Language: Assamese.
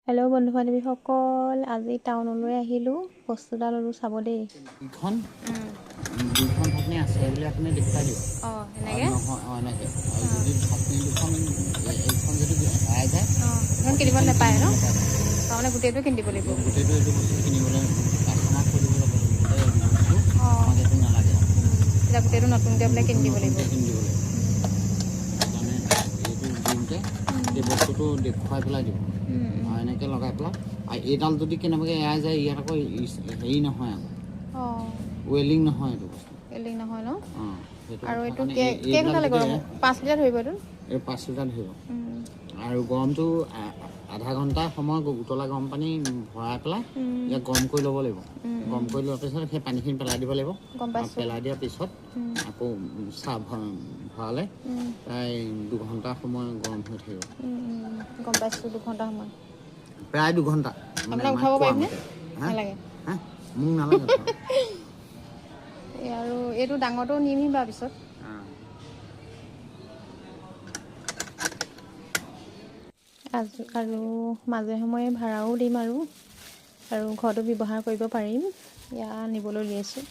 হেল্ল' বন্ধু বান্ধৱীসকল, আজি টাউনলৈ আহিলোঁ, বস্তু এটা ল'লোঁ চাব দেই। দুইখন ঢাকনি আছে বুলি আপুনি দেখুৱাই দিব। অঁ আৰু এনেকৈ নহয় এনেকৈ আৰু যদি ঢাকনি দুখন এইখন যদি হেৰাই যায় এইখন কিনিব এইখন নাপায় কিনিব ন? নাপায়। তাৰমানে গোটেইটো কিনি দিব লাগিব। গোটেইটো এইটো বস্তু কিনিবলৈ কাষ্টমাৰক কৈ দিব যাব লাগিব যে এইটো বস্তু অঁ আমাক এইটো নালাগে। তেতিয়া গোটেইটো নতুনকৈ বোলে গোটেইটো কিনি দিব লাগিব। নতুনকৈ কিনি দিব লাগিব। সেইকাৰণে এইটো দিওঁতে এই বস্তুটো দেখুৱাই পেলাই দিব আৰু এনেকৈ লগাই পেলাই। আৰু এইডাল যদি কেনেবাকৈ এৰাই যায়, ইয়াত আকৌ হেৰি নহয়, আকৌ অঁ ৱেল্ডিং নহয় এইটো বস্তু। ৱেল্ডিং নহয় ন? অঁ, সেইটো আৰু কথা এইটো কাৰণে কেইঘণ্টা এইবিলাক লাগিব? যদি 5 লিটাৰ ধৰিব এইটো? এই 5 লিটাৰ ধৰিব। আৰু গৰমটো আধা ঘণ্টা সময় উতলা গৰম পানী ভৰাই পেলাই ইয়াক গৰম কৰি ল'ব লাগিব। গৰম কৰি লোৱাৰ পিছত সেই পানীখিনি পেলাই দিব লাগিব। গম আৰু পাইছোঁ। পেলাই দিয়াৰ পিছত আকৌ চাহ ভৰালে প্ৰায় 2 ঘণ্টা সময় গৰম হৈ থাকিব। গম পাইছোঁ, 2 ঘণ্টা সময়। প্ৰায় 2 ঘণ্টা, মানে আপোনাক আমাৰ উঠাব কোৱা পাৰিমনে? মতে। হা নালাগে। হা মোক নালাগে উঠাব। আৰু এইটো ডাঙৰটো নিমহি বাৰু পিছত। আৰু মাজে সময়ে ভাড়াও দিম আৰু ঘৰতো ব্যৱহাৰ কৰিব পাৰিম। এয়া নিবলৈ উলিয়াইছোঁ।